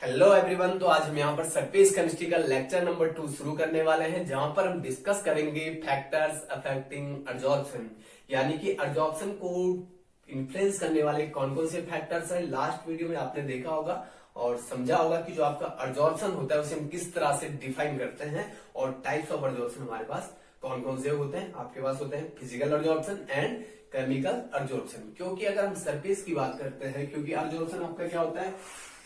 Hello everyone. तो आज हम यहाँ पर सरफेस केमिस्ट्री का लेक्चर नंबर 2 शुरू करने वाले हैं, जहां पर हम डिस्कस करेंगे फैक्टर्स अफेक्टिंग एब्जॉर्प्शन, यानी कि एब्जॉर्प्शन को इन्फ्लुएंस करने वाले कौन कौन से फैक्टर्स हैं। लास्ट वीडियो में आपने देखा होगा और समझा होगा कि जो आपका एब्जॉर्प्शन होता है उसे हम किस तरह से डिफाइन करते हैं और टाइप्स ऑफ एब्जॉर्प्शन हमारे पास कौन कौन से होते हैं। आपके पास होते हैं physical absorption and chemical absorption. क्योंकि अगर हम सरफेस की बात करते हैं, क्योंकि एब्जॉर्प्शन आपका क्या होता है,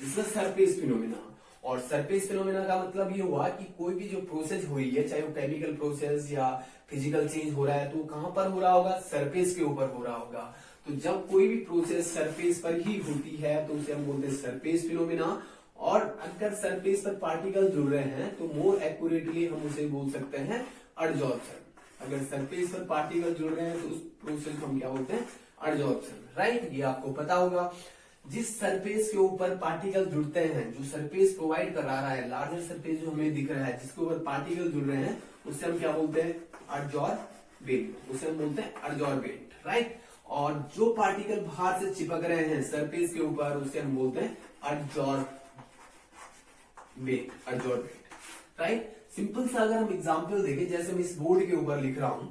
सरफेस फिनोमिना, और सरफेस फिनोमिना का मतलब ये हुआ कि कोई भी जो प्रोसेस हुई है, चाहे वो केमिकल प्रोसेस या फिजिकल चेंज हो रहा है, तो कहां पर हो रहा होगा, सरफेस के ऊपर हो रहा होगा। तो जब कोई भी प्रोसेस सरफेस पर ही होती है तो उसे हम बोलते हैं सरफेस फिनोमिना। और अगर सरफेस पर पार्टिकल जुड़ रहे हैं तो मोर एक्यूरेटली हम उसे बोल सकते हैं एब्जॉर्प्शन। अगर सरफेस पर पार्टिकल जुड़ रहे हैं तो उस प्रोसेस को हम क्या बोलते हैं, एब्जॉर्प्शन। राइट, ये आपको पता होगा। जिस सरफेस के ऊपर पार्टिकल जुड़ते हैं, जो सरफेस प्रोवाइड कर रहा है, लार्जर सरफेस जो हमें दिख रहा है जिसके ऊपर पार्टिकल जुड़ रहे हैं, उससे हम क्या बोलते हैं, एब्जॉर्बेंट। उसे हम बोलते हैं एब्जॉर्बेंट। राइट, और जो पार्टिकल बाहर से चिपक रहे हैं सरफेस के ऊपर उसे हम बोलते हैं एब्जॉर्बेंट। राइट, सिंपल सा अगर हम एग्जांपल देखें, जैसे मैं इस बोर्ड के ऊपर लिख रहा हूं,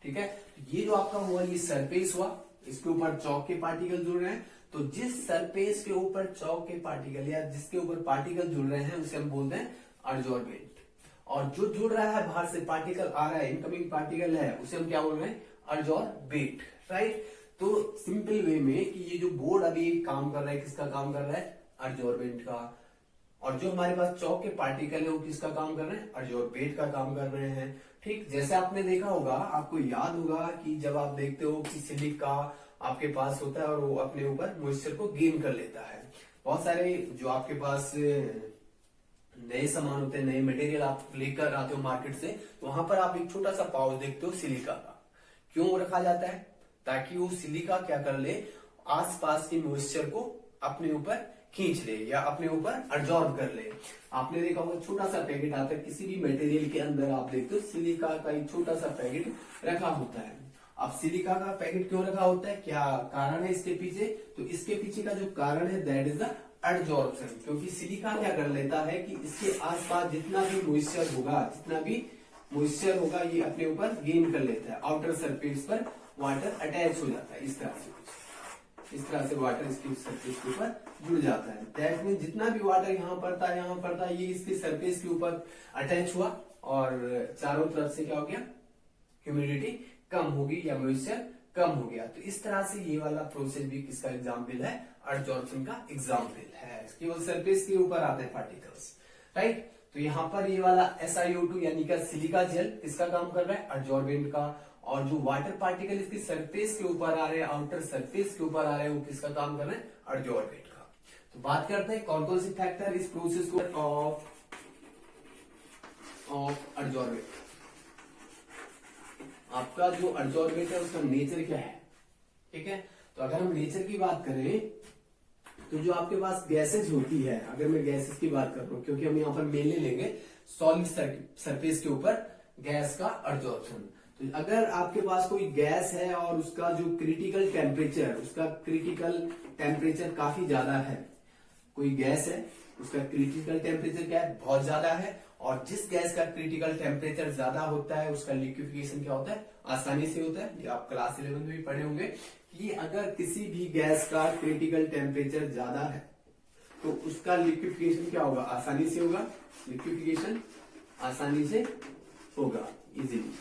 ठीक है, ये जो आपका हुआ ये सरफेस हुआ, इसके ऊपर चौक के पार्टिकल जुड़ रहे हैं। तो जिस सरफेस के ऊपर चौक के पार्टिकल या जिसके ऊपर पार्टिकल जुड़ रहे हैं उसे हम बोलते हैं एब्जॉर्बेंट। और जो जुड़ रहा है, बाहर से पार्टिकल आ रहा है, इनकमिंग पार्टिकल है, उसे हम क्या बोल रहे हैं, एब्जॉर्बेंट। राइट, तो सिंपल वे में कि ये जो बोर्ड अभी काम कर रहा है, किसका काम कर रहा है, एब्जॉर्बेंट का। और जो हमारे पास चौक के पार्टिकल है वो किसका काम कर रहे हैं, एब्जॉर्बेंट का काम कर रहे हैं। ठीक, जैसे आपने देखा होगा, आपको याद होगा कि जब आप देखते हो कि सिलिका आपके पास होता है और वो अपने ऊपर मॉइस्चर को गेन कर लेता है। बहुत सारे जो आपके पास नए सामान होते हैं, नए मटेरियल आप लेकर आते हो मार्केट से, तो वहां पर आप एक छोटा सा पाउच देखते हो सिलिका का। क्यों रखा जाता है, ताकि वो सिलिका क्या कर ले, आसपास की मॉइस्चर को अपने ऊपर खींच ले या अपने ऊपर एब्जॉर्ब कर ले। आपने देखा होगा छोटा सा पैकेट आता है, किसी भी मटेरियल के अंदर आप देखते हो सिलिका का एक छोटा सा पैकेट रखा होता है। अब सिलिका का पैकेट क्यों रखा होता है, क्या कारण है इसके पीछे, तो इसके पीछे का जो कारण है दैट इज द एब्जॉर्प्शन। क्योंकि सिलिका क्या कर लेता है कि इसके आसपास जितना भी मॉइस्चर होगा ये अपने ऊपर गेन कर लेता है। आउटर सरफेस पर वाटर अटैच हो जाता है, इस तरह से वाटर इसकी सरफेस के ऊपर जुड़ जाता है। दैट मीन जितना भी वाटर यहाँ पड़ता है ये इसके सरफेस के ऊपर अटैच हुआ और चारों तरफ से क्या हो गया, ह्यूमिडिटी कम होगी या मॉइस्चर कम हो गया। तो इस तरह से ये वाला प्रोसेस भी किसका एग्जाम्पल है, एब्जॉर्प्शन का एग्जाम्पल है। केवल सरफेस के ऊपर आते हैं पार्टिकल्स। राइट, तो यहाँ पर ये वाला SiO2 यानी कि सिलिका जेल किसका काम कर रहा है, एब्जॉर्बेंट का। और जो वाटर पार्टिकल इसके सरफेस के ऊपर आ रहे हैं, आउटर सरफेस के ऊपर आ रहे हैं, वो किसका काम कर रहे हैं, एब्जॉर्बेंट का। तो बात करते हैं कौन कौन से फैक्टर इस प्रोसेस को ऑफ एब्जॉर्बेंट। आपका जो एब्जॉर्बेंट है उसका नेचर क्या है, ठीक है। तो अगर हम नेचर की बात करें तो जो आपके पास गैसेज होती है, अगर मैं गैसेज की बात कर रहा हूं, क्योंकि हम यहाँ पर मेनली लेंगे सॉलिड सरफेस के ऊपर गैस का एब्जॉर्प्शन। तो अगर आपके पास कोई गैस है और उसका जो क्रिटिकल टेम्परेचर काफी ज्यादा है, कोई गैस है उसका क्रिटिकल टेम्परेचर क्या है, बहुत ज्यादा है, और जिस गैस का क्रिटिकल टेम्परेचर ज्यादा होता है उसका लिक्विफिकेशन क्या होता है, आसानी से होता है। ये आप क्लास 11 में भी पढ़े होंगे कि अगर किसी भी गैस का क्रिटिकल टेम्परेचर ज्यादा है तो उसका लिक्विफिकेशन क्या होगा, आसानी से होगा, लिक्विफिकेशन आसानी से होगा, easily.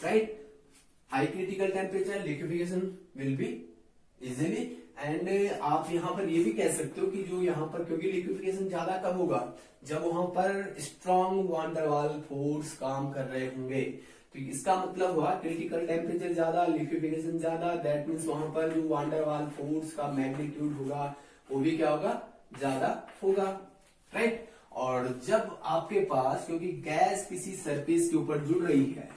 Right, high critical temperature liquefaction will be easily. And आप यहाँ पर ये भी कह सकते हो कि जो यहाँ पर, क्योंकि लिक्विफिकेशन ज्यादा कब होगा, जब वहां पर स्ट्रॉन्ग वान डेर वाल फोर्स काम कर रहे होंगे। तो इसका मतलब हुआ क्रिटिकल टेम्परेचर ज्यादा, लिक्विफिकेशन ज्यादा, दैट मीन्स वहां पर जो वान डेर वाल फोर्स का मैग्नीट्यूड होगा वो भी क्या होगा, ज्यादा होगा। राइट, और जब आपके पास, क्योंकि गैस किसी सरफेस के ऊपर जुड़ रही है,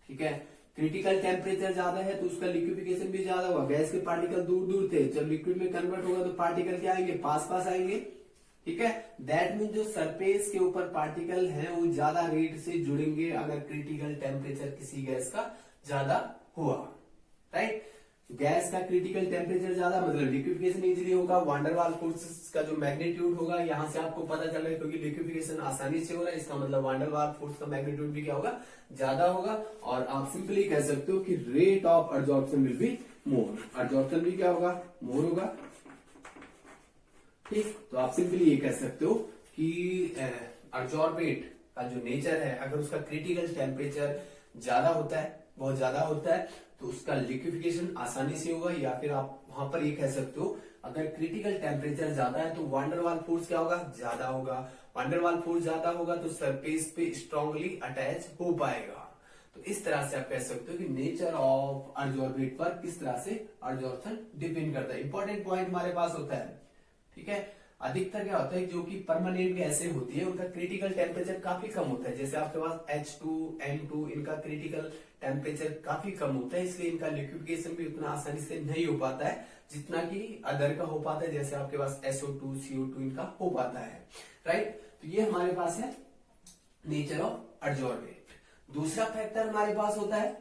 ठीक है, क्रिटिकल टेम्परेचर ज्यादा है तो उसका लिक्विफिकेशन भी ज्यादा होगा। गैस के पार्टिकल दूर दूर थे, जब लिक्विड में कन्वर्ट होगा तो पार्टिकल क्या आएंगे, पास पास आएंगे। ठीक है, दैट मीन जो सरफेस के ऊपर पार्टिकल हैं वो ज्यादा रेट से जुड़ेंगे अगर क्रिटिकल टेम्परेचर किसी गैस का ज्यादा हुआ। राइट, गैस का क्रिटिकल टेम्परेचर ज्यादा मतलब लिक्विफिकेशन इजीली होगा, वांडरवाल फोर्स का जो मैग्नीट्यूड होगा यहां से आपको पता चल रहा है, क्योंकि लिक्विफिकेशन आसानी से हो रहा है, इसका मतलब वांडरवाल फोर्स का मैग्नीट्यूड भी क्या होगा, ज्यादा होगा। और आप सिंपली कह सकते हो कि rate of absorption will be more, absorption भी क्या होगा, मोर होगा। ठीक, तो आप सिंपली ये कह सकते हो कि एब्जॉर्बेट का जो नेचर है, अगर उसका क्रिटिकल टेम्परेचर ज्यादा होता है, बहुत ज्यादा होता है, तो उसका लिक्विफिकेशन आसानी से होगा। या फिर आप वहां पर ये कह सकते हो अगर क्रिटिकल टेम्परेचर ज्यादा है तो वांडरवाल फोर्स क्या होगा, ज्यादा होगा। वांडरवाल फोर्स ज्यादा होगा तो सरफेस पे स्ट्रांगली अटैच हो पाएगा। तो इस तरह से आप कह सकते हो कि नेचर ऑफ एब्जॉर्बेट पर किस तरह से एब्जॉर्प्शन डिपेंड करता है। इंपॉर्टेंट पॉइंट हमारे पास होता है, ठीक है। अधिकतर क्या होता है जो कि परमानेंट गैसें होती है उनका क्रिटिकल टेम्परेचर काफी कम होता है, जैसे आपके पास H2, N2, इनका क्रिटिकल टेम्परेचर काफी कम होता है, इसलिए इनका लिक्विफिकेशन भी उतना आसानी से नहीं हो पाता है जितना कि अदर का हो पाता है, जैसे आपके पास SO2, CO2 इनका हो पाता है, राइट। तो ये हमारे पास है नेचर ऑफ एब्जॉर्बेट। दूसरा फैक्टर हमारे पास होता है,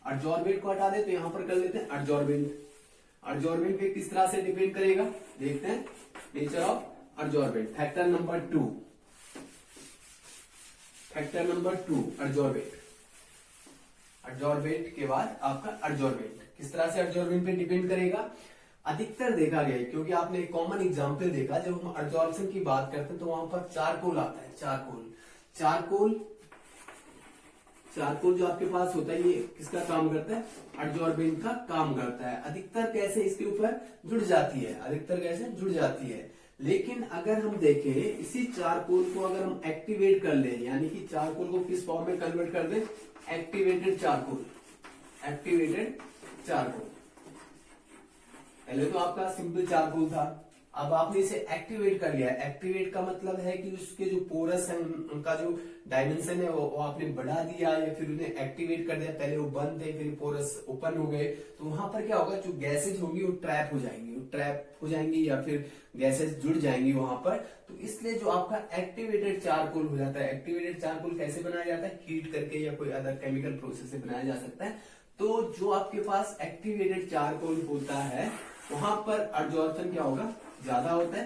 एब्जॉर्बेट को हटा दे तो यहां पर कर लेते हैं एब्जॉर्बेंट। एब्जॉर्बेंट पे किस तरह से डिपेंड करेगा, देखते हैं। Nature of absorbent, factor number 2, factor number 2 absorbent. Absorbent के बाद आपका एब्जॉर्बेंट किस तरह से एब्जॉर्बेंट पे डिपेंड करेगा। अधिकतर देखा गया है, क्योंकि आपने एक कॉमन एग्जांपल देखा, जब हम एब्जॉर्प्शन की बात करते हैं तो वहां पर चारकोल आता है, चारकोल। चारकोल चारकोल जो आपके पास होता है ये किसका काम करता है, एब्जॉर्बेंट का काम करता है। अधिकतर गैसें इसके ऊपर जुड़ जाती है, अधिकतर गैसें जुड़ जाती है। लेकिन अगर हम देखें इसी चारकोल को अगर हम एक्टिवेट कर लें, यानी कि चारकोल को किस फॉर्म में कन्वर्ट कर दें, एक्टिवेटेड चारकोल, एक्टिवेटेड चारकोल। पहले तो आपका सिंपल चारकोल था, अब आपने इसे एक्टिवेट कर लिया। एक्टिवेट का मतलब है कि उसके जो पोरस है उनका जो डायमेंशन है वो आपने बढ़ा दिया या फिर उन्हें एक्टिवेट कर दिया। पहले वो बंद थे फिर पोरस ओपन हो गए, तो वहां पर क्या होगा, जो गैसेज होंगी वो ट्रैप हो जाएंगी, वो ट्रैप हो जाएंगी या फिर गैसेज जुड़ जाएंगी वहां पर। तो इसलिए जो आपका एक्टिवेटेड चारकोल हो जाता है, एक्टिवेटेड चारकोल कैसे बनाया जाता है, हीट करके या कोई अदर केमिकल प्रोसेस से बनाया जा सकता है। तो जो आपके पास एक्टिवेटेड चारकोल होता है वहां पर एब्जॉर्प्शन क्या होगा, ज्यादा होता है।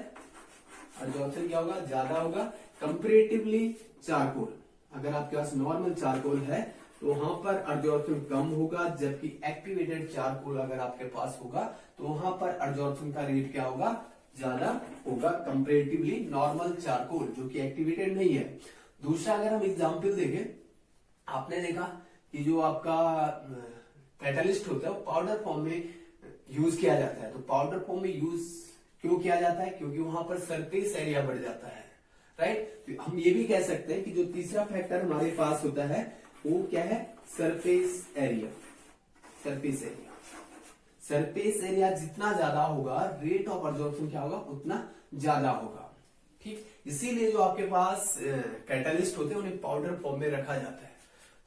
एब्जॉर्प्शन क्या होगा, ज्यादा होगा कंपैरेटिवली चारकोल। अगर आपके पास नॉर्मल चारकोल है तो वहां पर एब्जॉर्प्शन कम होगा, जबकि एक्टिवेटेड चारकोल अगर आपके पास होगा तो वहां पर एब्जॉर्प्शन का रेट क्या होगा, ज्यादा होगा कंपैरेटिवली नॉर्मल चारकोल जो कि एक्टिवेटेड नहीं है। दूसरा अगर हम एग्जाम्पल देखें, आपने देखा कि जो आपका कैटलिस्ट होता है वो पाउडर फॉर्म में यूज किया जाता है। तो पाउडर फॉर्म में यूज क्यों किया जाता है, क्योंकि वहां पर सरफेस एरिया बढ़ जाता है, राइट। तो हम ये भी कह सकते हैं कि जो तीसरा फैक्टर हमारे पास होता है वो क्या है, surface area. Surface area, surface area जितना ज्यादा होगा रेट ऑफ एब्जॉर्प्शन क्या होगा, उतना ज्यादा होगा, ठीक। इसीलिए जो आपके पास कैटलिस्ट होते हैं उन्हें पाउडर फॉर्म में रखा जाता है।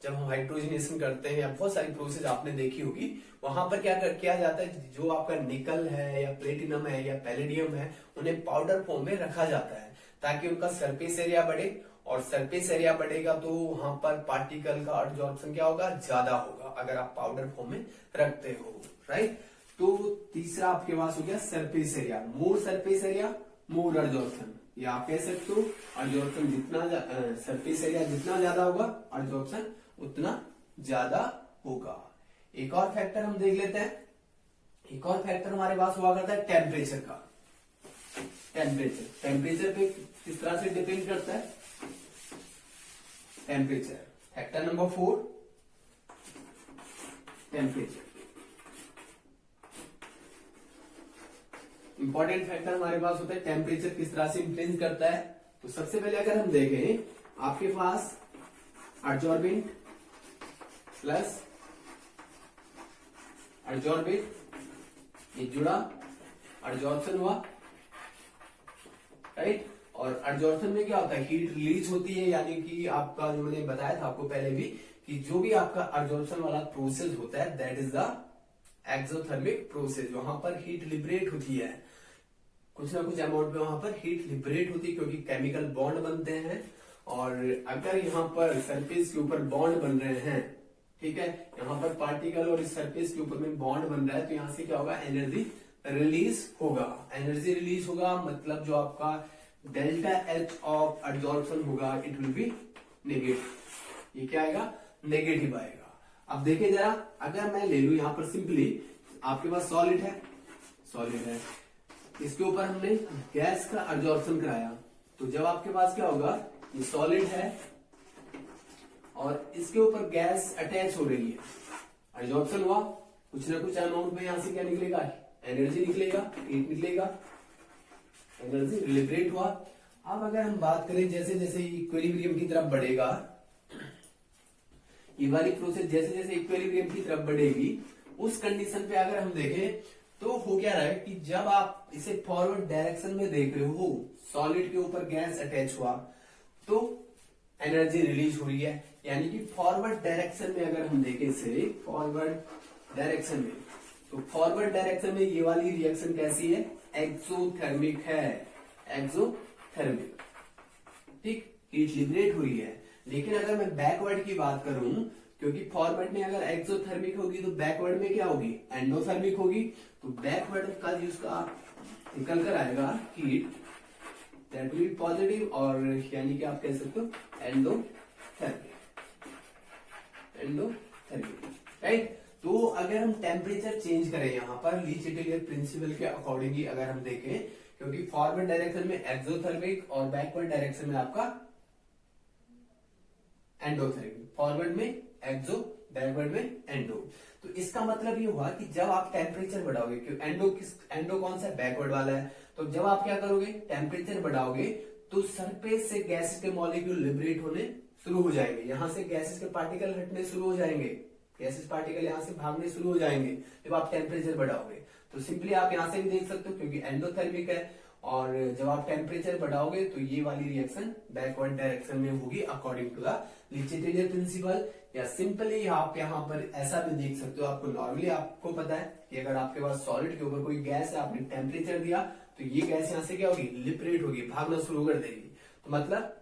जब हम हाइड्रोजनेशन करते हैं या बहुत सारी प्रोसेस आपने देखी होगी, वहां पर क्या किया जाता है, जो आपका निकल है या प्लेटिनम है या पैलेडियम है उन्हें पाउडर फॉर्म में रखा जाता है ताकि उनका सरफेस एरिया बढ़े, और सरफेस एरिया बढ़ेगा तो वहां पर पार्टिकल का एब्जॉर्प्शन क्या होगा, ज्यादा होगा अगर आप पाउडर फॉर्म में रखते हो, राइट। तो तीसरा आपके पास हो गया सरफेस एरिया। मोर सरफेस एरिया मोर एब्जॉर्प्शन, या आप कह सकते हो एब्जॉर्प्शन जितना सरफेस एरिया जितना ज्यादा होगा एब्जॉर्प्शन उतना ज्यादा होगा। एक और फैक्टर हम देख लेते हैं, एक और फैक्टर हमारे पास हुआ करता है टेम्परेचर का। टेम्परेचर, टेम्परेचर पे किस तरह से डिपेंड करता है, temperature. Factor number 4 temperature. Important factor हमारे पास होता है टेम्परेचर किस तरह से इन्फ्लुएंस करता है। तो सबसे पहले अगर हम देखें, आपके पास एब्जॉर्बेंट प्लस एब्जॉर्बेंट ये जुड़ा, एब्जॉर्प्शन हुआ, राइट। और एब्जॉर्प्शन में क्या होता है, हीट रिलीज होती है, यानी कि आपका जो मैंने बताया था आपको पहले भी कि जो भी आपका एब्जॉर्प्शन वाला प्रोसेस होता है that is the exothermic process. वहां पर हीट लिबरेट होती है, कुछ ना कुछ अमाउंट में वहां पर हीट लिबरेट होती है क्योंकि केमिकल बॉन्ड बनते हैं। और अगर यहाँ पर सरफेस के ऊपर बॉन्ड बन रहे हैं, ठीक है, यहाँ पर पार्टिकल और इस सरफेस के ऊपर में बॉन्ड बन रहा है, तो यहाँ से क्या होगा, एनर्जी रिलीज होगा। एनर्जी रिलीज होगा मतलब जो आपका डेल्टा एच ऑफ एब्जॉर्प्शन होगा इट विल बी नेगेटिव। ये क्या आएगा, नेगेटिव आएगा। अब देखिए जरा, अगर मैं ले लू यहाँ पर सिंपली, आपके पास सॉलिड है, इसके ऊपर हमने गैस का एब्जॉर्प्शन कराया, तो जब आपके पास क्या होगा, ये सॉलिड है और इसके ऊपर गैस अटैच हो रही है, एब्जॉर्प्शन हुआ, कुछ ना कुछ अमाउंट में यहां से क्या निकलेगा, एनर्जी निकलेगा, हीट निकलेगा, एनर्जी लिबरेट हुआ। अब अगर हम बात करें जैसे जैसे इक्विलिब्रियम की तरफ बढ़ेगा, ये वाली प्रोसेस जैसे जैसे इक्विलिब्रियम की तरफ बढ़ेगी, उस कंडीशन पे अगर हम देखें तो हो क्या रहा है कि जब आप इसे फॉरवर्ड डायरेक्शन में देख रहे हो, सॉलिड के ऊपर गैस अटैच हुआ तो एनर्जी रिलीज हो रही है, यानी कि फॉरवर्ड डायरेक्शन में अगर हम देखें इसे फॉरवर्ड डायरेक्शन में, तो फॉरवर्ड डायरेक्शन में ये वाली रिएक्शन कैसी है, एक्सोथर्मिक है, एक्सोथर्मिक, ठीक, हीट लिबरेट हुई है। लेकिन अगर मैं बैकवर्ड की बात करूं, क्योंकि फॉरवर्ड में अगर एक्सोथर्मिक होगी तो बैकवर्ड में क्या होगी, एंडोथर्मिक होगी, तो बैकवर्ड का जो उसका निकल कर आएगा heat that will be positive, और यानी कि आप कह सकते हो एंडोथर्मिक, राइट। तो अगर हम टेम्परेचर चेंज करें यहाँ पर ली चिटेलियर प्रिंसिपल के अकॉर्डिंगली अगर हम देखें, क्योंकि फॉरवर्ड डायरेक्शन में एक्सोथर्मिक और बैकवर्ड डायरेक्शन में आपका एंडोथर्मिक, फॉरवर्ड में एक्सो, बैकवर्ड में एंडो। तो इसका मतलब ये हुआ कि जब आप टेम्परेचर बढ़ाओगे, क्यों एंडो कौन सा है, बैकवर्ड वाला है, तो जब आप क्या करोगे, टेम्परेचर बढ़ाओगे तो सरफेस से गैसेस के मॉलिक्यूल लिबरेट होने शुरू हो जाएंगे, यहां से गैसेस के पार्टिकल हटने शुरू हो जाएंगे, गैसेस पार्टिकल यहां से भागने शुरू हो जाएंगे जब आप टेम्परेचर बढ़ाओगे। तो सिंपली आप यहां से भी देख सकते हो, क्योंकि एंडोथर्मिक है, और जब आप टेम्परेचर बढ़ाओगे तो ये वाली रिएक्शन बैकवर्ड डायरेक्शन में होगी according to the Le Chatelier principle. या सिंपली आप यहाँ पर ऐसा भी देख सकते हो, आपको नॉर्मली आपको पता है कि अगर आपके पास सॉलिड के ऊपर कोई गैस है, आपने टेम्परेचर दिया तो ये गैस यहाँ से क्या होगी, लिबरेट होगी, भागना शुरू कर देगी। तो मतलब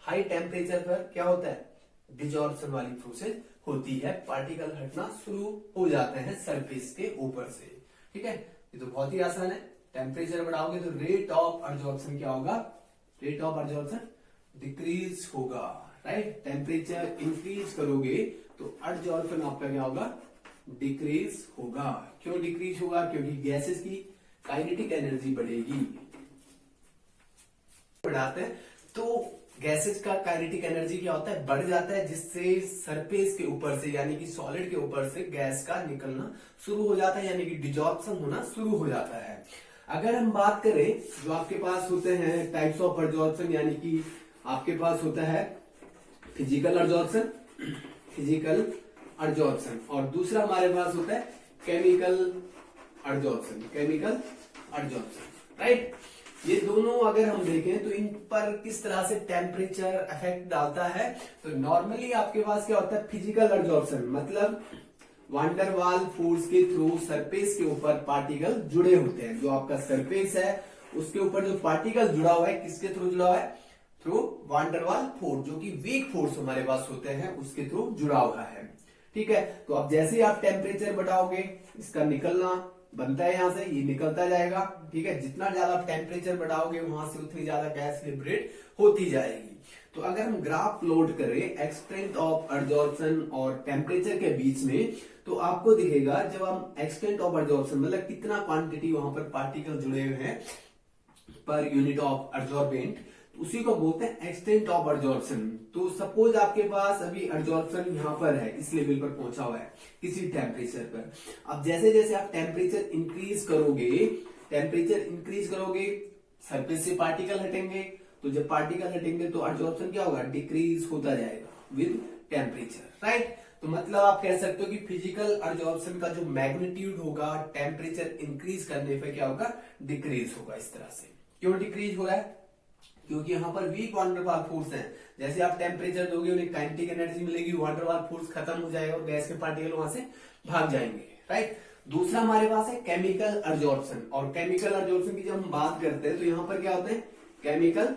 हाई टेम्परेचर पर क्या होता है, डिजॉर्प्शन वाली प्रोसेस होती है, पार्टिकल हटना शुरू हो जाते हैं सरफेस के ऊपर से, ठीक है। ये तो बहुत ही आसान है, टेम्परेचर बढ़ाओगे तो रेट ऑफ एब्जॉर्प्शन क्या होगा, रेट ऑफ एब्जॉर्प्शन डिक्रीज होगा, राइट। टेम्परेचर इंक्रीज करोगे तो एब्जॉर्प्शन आपका क्या होगा, डिक्रीज होगा। क्यों डिक्रीज होगा, क्योंकि गैसेस की काइनेटिक एनर्जी बढ़ेगी, बढ़ाते हैं तो गैसेस का काइनेटिक एनर्जी क्या होता है, बढ़ जाता है, जिससे सरफेस के ऊपर से यानी कि सॉलिड के ऊपर से गैस का निकलना शुरू हो जाता है, यानी कि डिजॉर्प्शन होना शुरू हो जाता है। अगर हम बात करें जो आपके पास होते हैं टाइप्स ऑफ एब्जॉर्प्शन, यानी कि आपके पास होता है फिजिकल एब्जॉर्प्शन, और दूसरा हमारे पास होता है केमिकल एब्जॉर्प्शन, राइट। ये दोनों अगर हम देखें तो इन पर किस तरह से टेम्परेचर इफेक्ट डालता है, तो नॉर्मली आपके पास क्या होता है, फिजिकल एब्जॉर्प्शन मतलब वांडर वाल फोर्स के थ्रू सरफेस के ऊपर पार्टिकल जुड़े होते हैं, जो आपका सरफेस है उसके ऊपर जो पार्टिकल जुड़ा हुआ है, किसके थ्रू जुड़ा हुआ है, थ्रू वांडर वाल फोर्स, जो कि वीक फोर्स हमारे पास होते हैं उसके थ्रू जुड़ा हुआ है, ठीक है। तो अब जैसे ही आप टेम्परेचर बढ़ाओगे, इसका निकलना बनता है, यहां से ये निकलता जाएगा, ठीक है। जितना ज्यादा आप टेम्परेचर बढ़ाओगे वहां से उतनी ज्यादा गैस लिबरेट होती जाएगी। तो अगर हम ग्राफ प्लॉट करें एक्सटेंट ऑफ एब्जॉर्प्शन और टेम्परेचर के बीच में, तो आपको दिखेगा जब हम एक्सटेंट ऑफ एब्जॉर्प्शन मतलब कितना क्वांटिटी वहां पर पार्टिकल जुड़े हुए हैं पर यूनिट ऑफ एब्जॉर्बेंट, उसी को बोलते हैं एक्सटेंट ऑफ एब्जॉर्प्शन। तो सपोज आपके पास अभी एब्जॉर्प्शन यहाँ पर है, इस लेवल पर पहुंचा हुआ है किसी टेम्परेचर पर। अब जैसे जैसे आप टेम्परेचर इंक्रीज करोगे सरफेस से पार्टिकल हटेंगे, तो जब पार्टिकल हटेंगे तो एब्जॉर्प्शन क्या होगा, डिक्रीज होता जाएगा विद टेम्परेचर, राइट। तो मतलब आप कह सकते हो कि फिजिकल एब्जॉर्प्शन का जो मैग्नीट्यूड होगा टेम्परेचर इंक्रीज करने पे क्या होगा, डिक्रीज होगा इस तरह से। क्यों डिक्रीज हो रहा है, क्योंकि यहाँ पर वीक वांडर वाल फोर्स है, जैसे आप टेम्परेचर दोगे उन्हें काइनेटिक एनर्जी मिलेगी, वांडर वाल फोर्स खत्म हो जाएगा और गैस के पार्टिकल वहां से भाग जाएंगे, राइट। दूसरा हमारे पास है केमिकल एब्जॉर्प्शन, और केमिकल एब्जॉर्प्शन की जब हम बात करते हैं तो यहाँ पर क्या होते हैं, केमिकल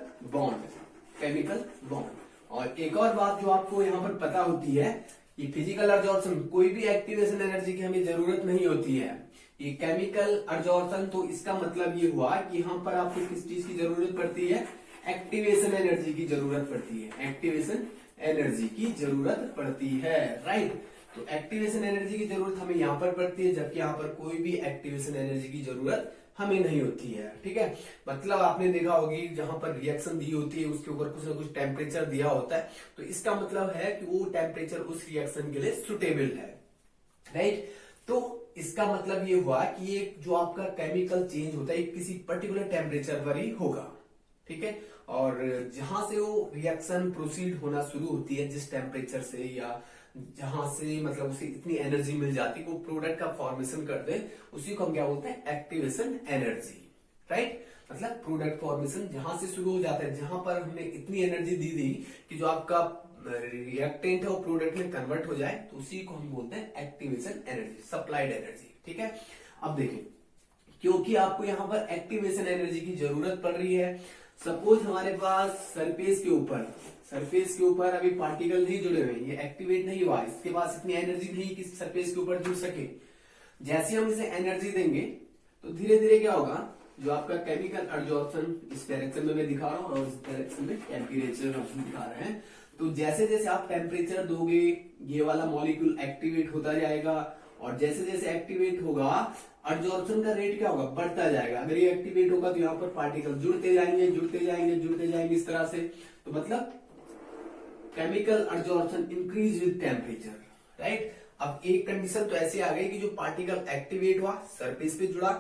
बॉन्ड। और एक और बात जो आपको यहाँ पर पता होती है ये फिजिकल एब्जॉर्प्शन, कोई भी एक्टिवेशन एनर्जी की हमें जरूरत नहीं होती है। ये केमिकल एब्जॉर्प्शन, तो इसका मतलब ये हुआ कि यहाँ पर आपको किस चीज की जरूरत पड़ती है, एक्टिवेशन एनर्जी की जरूरत पड़ती है, एक्टिवेशन एनर्जी की जरूरत पड़ती है, राइट। तो एक्टिवेशन एनर्जी की जरूरत हमें यहाँ पर पड़ती है, जबकि यहाँ पर कोई भी एक्टिवेशन एनर्जी की जरूरत हमें नहीं होती है, ठीक है। मतलब आपने देखा होगी जहां पर रिएक्शन दी होती है उसके ऊपर कुछ ना कुछ टेम्परेचर दिया होता है, तो इसका मतलब है कि वो टेम्परेचर उस रिएक्शन के लिए सुटेबल है, राइट। तो इसका मतलब ये हुआ कि ये जो आपका केमिकल चेंज होता है किसी पर्टिकुलर टेम्परेचर पर ही होगा, ठीक है। और जहां से वो रिएक्शन प्रोसीड होना शुरू होती है, जिस टेम्परेचर से या जहां से मतलब उसे इतनी एनर्जी मिल जाती है वो प्रोडक्ट का फॉर्मेशन कर दे, उसी को हम क्या बोलते हैं, एक्टिवेशन एनर्जी, राइट। मतलब प्रोडक्ट फॉर्मेशन जहां से शुरू हो जाता है, जहां पर हमने इतनी एनर्जी दी थी कि जो आपका रिएक्टेंट है वो प्रोडक्ट में कन्वर्ट हो जाए, तो उसी को हम बोलते हैं एक्टिवेशन एनर्जी, सप्लाइड एनर्जी, ठीक है। अब देखिए, क्योंकि आपको यहाँ पर एक्टिवेशन एनर्जी की जरूरत पड़ रही है, सपोज हमारे पास सरफेस के ऊपर अभी पार्टिकल नहीं जुड़े हुए, ये एक्टिवेट नहीं हुआ, इसके पास इतनी एनर्जी नहीं कि सरफेस के ऊपर जुड़ सके। जैसे हम इसे एनर्जी देंगे तो धीरे धीरे क्या होगा, जो आपका केमिकल एब्जॉर्प्शन, इस डायरेक्शन में मैं दिखा रहा हूँ और इस डायरेक्शन में टेम्परेचर हम दिखा रहे हैं, तो जैसे जैसे आप टेम्परेचर दोगे ये वाला मॉलिक्यूल एक्टिवेट होता जाएगा, और जैसे जैसे एक्टिवेट होगा एब्जॉर्प्शन का रेट क्या होगा, बढ़ता जाएगा। अगर ये एक्टिवेट होगा तो यहाँ पर पार्टिकल जुड़ते जाएंगे जुड़ते जाएंगे जुड़ते जाएंगे इस तरह से, तो मतलब chemical absorption increase with temperature, right. अब एक कंडीशन तो ऐसी आ गई कि जो पार्टिकल एक्टिवेट हुआ सरफेस पे जुड़ा,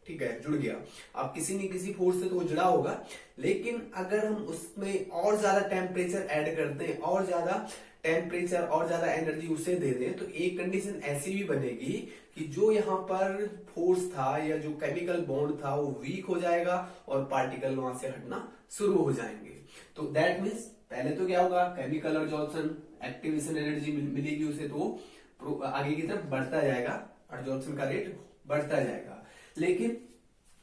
ठीक है, जुड़ गया, अब किसी न किसी फोर्स से तो वो जुड़ा होगा, लेकिन अगर हम उसमें और ज्यादा टेम्परेचर ऐड करते हैं, और ज्यादा टेम्परेचर और ज्यादा एनर्जी उसे दे दें, तो एक कंडीशन ऐसी भी बनेगी कि जो यहाँ पर फोर्स था या जो केमिकल बॉन्ड था वो वीक हो जाएगा और पार्टिकल वहां से हटना शुरू हो जाएंगे। तो दैट मीन्स पहले तो क्या होगा, केमिकल एब्जॉर्प्शन, एक्टिवेशन एनर्जी मिलेगी उसे, तो आगे की तरफ बढ़ता जाएगा, एब्जॉर्प्शन का रेट बढ़ता जाएगा। लेकिन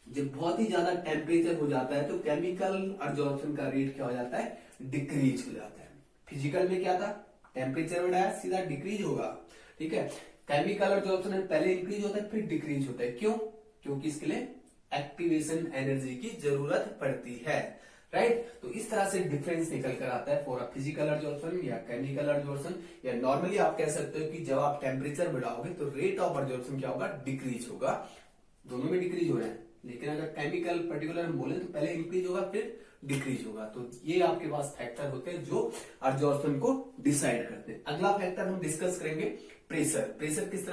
जब बहुत ही ज्यादा टेम्परेचर हो जाता है तो केमिकल एब्जॉर्प्शन का रेट क्या हो जाता है, डिक्रीज हो जाता है। फिजिकल में क्या था, टेम्परेचर बढ़ाया सीधा डिक्रीज होगा, ठीक है। केमिकल एब्जॉर्प्शन पहले इंक्रीज होता है फिर डिक्रीज होता है, क्यों, क्योंकि इसके लिए एक्टिवेशन एनर्जी की जरूरत पड़ती है, राइट। तो इस तरह से डिफरेंस निकल कर आता है फॉर अ फिजिकल एब्जॉर्प्शन या केमिकल एब्जॉर्प्शन, या नॉर्मली आप कह सकते हो कि जब आप टेम्परेचर बढ़ाओगे तो रेट ऑफ एब्जॉर्प्शन क्या होगा, डिक्रीज होगा। दोनों में डिक्रीज हो रहे हैं, लेकिन अगर केमिकल पर्टिकुलर हम बोले तो पहले इंक्रीज होगा फिर डिक्रीज होगा। तो ये आपके पास फैक्टर होते हैं जो एब्जॉर्प्शन को डिसाइड करते हैं। अगला फैक्टर हम डिस्कस करेंगे प्रेशर। प्रेशर किस तरह